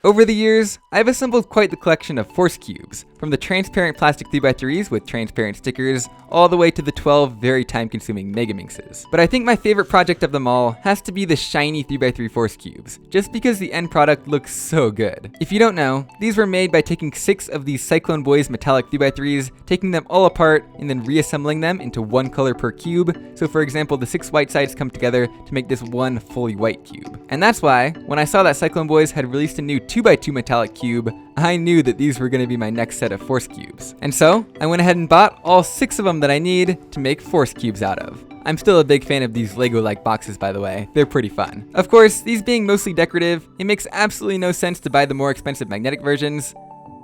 Over the years, I've assembled quite the collection of force cubes, from the transparent plastic 3x3s with transparent stickers, all the way to the 12 very time-consuming Megaminxes. But I think my favorite project of them all has to be the shiny 3x3 force cubes, just because the end product looks so good. If you don't know, these were made by taking 6 of these Cyclone Boys metallic 3x3s, taking them all apart, and then reassembling them into one color per cube. So for example, the 6 white sides come together to make this one fully white cube. And that's why, when I saw that Cyclone Boys had released a new 2x2 metallic cube, I knew that these were going to be my next set of force cubes. And so, I went ahead and bought all 6 of them that I need to make force cubes out of. I'm still a big fan of these Lego-like boxes, by the way. They're pretty fun. Of course, these being mostly decorative, it makes absolutely no sense to buy the more expensive magnetic versions,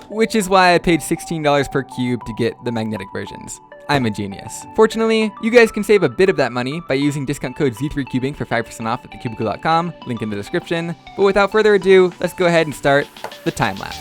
which is why I paid $16 per cube to get the magnetic versions. I'm a genius. Fortunately, you guys can save a bit of that money by using discount code Z3Cubing for 5% off at thecubicle.com, link in the description. But without further ado, let's go ahead and start the time lapse.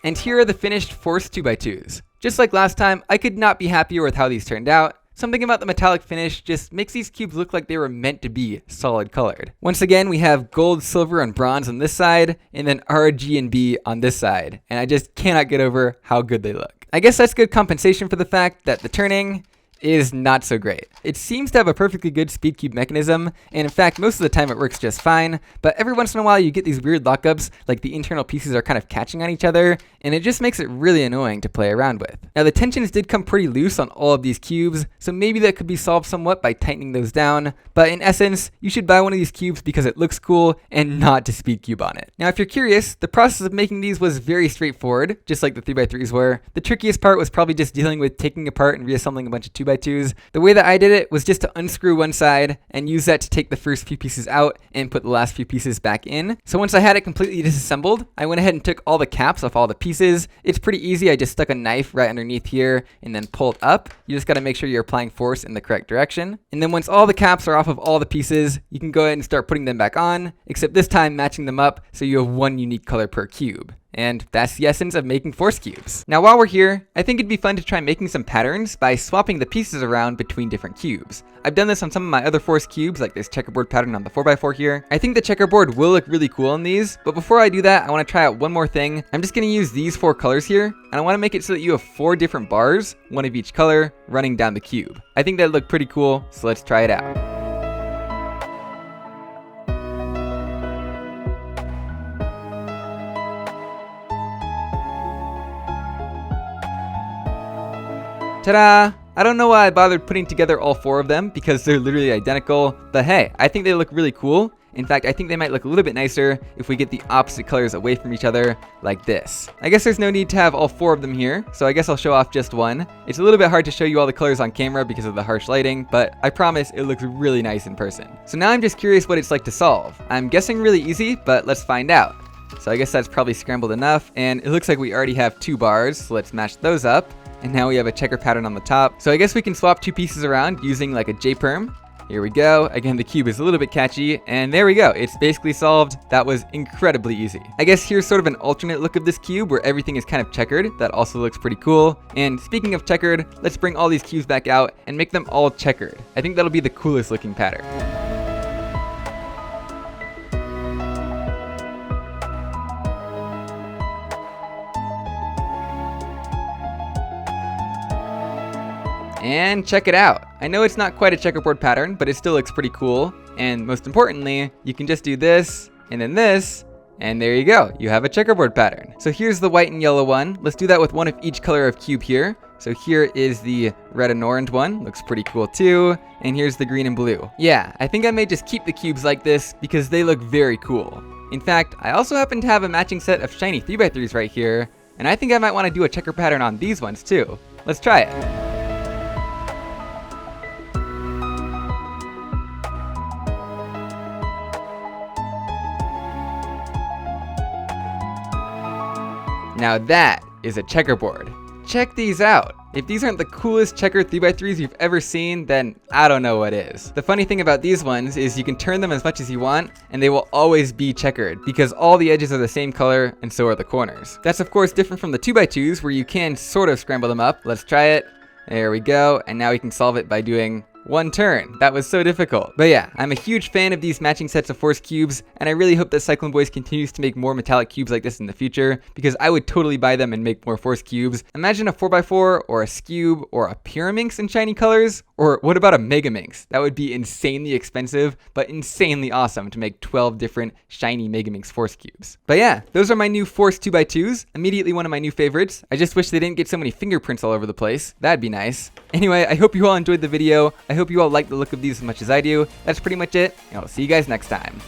And here are the finished Force 2x2s. Just like last time, I could not be happier with how these turned out. Something about the metallic finish just makes these cubes look like they were meant to be solid colored. Once again, we have gold, silver, and bronze on this side, and then R, G, and B on this side. And I just cannot get over how good they look. I guess that's good compensation for the fact that the turning is not so great. It seems to have a perfectly good speed cube mechanism, and in fact most of the time it works just fine, but every once in a while you get these weird lockups, like the internal pieces are kind of catching on each other, and it just makes it really annoying to play around with. Now the tensions did come pretty loose on all of these cubes, so maybe that could be solved somewhat by tightening those down, but in essence, you should buy one of these cubes because it looks cool and not to speed cube on it. Now if you're curious, the process of making these was very straightforward, just like the 3x3s were. The trickiest part was probably just dealing with taking apart and reassembling a bunch of 2x2s. The way that I did it was just to unscrew one side and use that to take the first few pieces out and put the last few pieces back in. So once I had it completely disassembled, I went ahead and took all the caps off all the pieces. It's pretty easy. I just stuck a knife right underneath here and then pulled up. You just got to make sure you're applying force in the correct direction. And then once all the caps are off of all the pieces, you can go ahead and start putting them back on, except this time matching them up so you have one unique color per cube. And that's the essence of making force cubes. Now while we're here, I think it'd be fun to try making some patterns by swapping the pieces around between different cubes. I've done this on some of my other force cubes, like this checkerboard pattern on the 4x4 here. I think the checkerboard will look really cool on these, but before I do that, I want to try out one more thing. I'm just going to use these 4 colors here, and I want to make it so that you have 4 different bars, one of each color, running down the cube. I think that'd look pretty cool, so let's try it out. Ta-da! I don't know why I bothered putting together all 4 of them because they're literally identical, but hey, I think they look really cool. In fact, I think they might look a little bit nicer if we get the opposite colors away from each other like this. I guess there's no need to have all 4 of them here, so I guess I'll show off just one. It's a little bit hard to show you all the colors on camera because of the harsh lighting, but I promise it looks really nice in person. So now I'm just curious what it's like to solve. I'm guessing really easy, but let's find out. So I guess that's probably scrambled enough, and it looks like we already have 2 bars, so let's match those up. And now we have a checker pattern on the top. So I guess we can swap 2 pieces around using like a J-perm. Here we go. Again, the cube is a little bit catchy, and there we go. It's basically solved. That was incredibly easy. I guess here's sort of an alternate look of this cube where everything is kind of checkered. That also looks pretty cool. And speaking of checkered, let's bring all these cubes back out and make them all checkered. I think that'll be the coolest looking pattern. And check it out. I know it's not quite a checkerboard pattern, but it still looks pretty cool. And most importantly, you can just do this, and then this, and there you go. You have a checkerboard pattern. So here's the white and yellow one. Let's do that with one of each color of cube here. So here is the red and orange one. Looks pretty cool too. And here's the green and blue. Yeah, I think I may just keep the cubes like this because they look very cool. In fact, I also happen to have a matching set of shiny 3x3s right here. And I think I might want to do a checker pattern on these ones too. Let's try it. Now that is a checkerboard. Check these out. If these aren't the coolest checker 3x3s you've ever seen, then I don't know what is. The funny thing about these ones is you can turn them as much as you want and they will always be checkered because all the edges are the same color and so are the corners. That's of course different from the 2x2s where you can sort of scramble them up. Let's try it. There we go. And now we can solve it by doing one turn. That was so difficult. But yeah, I'm a huge fan of these matching sets of force cubes, and I really hope that Cyclone Boys continues to make more metallic cubes like this in the future, because I would totally buy them and make more force cubes. Imagine a 4x4 or a Scube or a Pyraminx in shiny colors, or what about a Megaminx? That would be insanely expensive, but insanely awesome to make 12 different shiny Megaminx force cubes. But yeah, those are my new force 2x2s, immediately one of my new favorites. I just wish they didn't get so many fingerprints all over the place. That'd be nice. Anyway, I hope you all enjoyed the video. I hope you all like the look of these as much as I do. That's pretty much it, and I'll see you guys next time.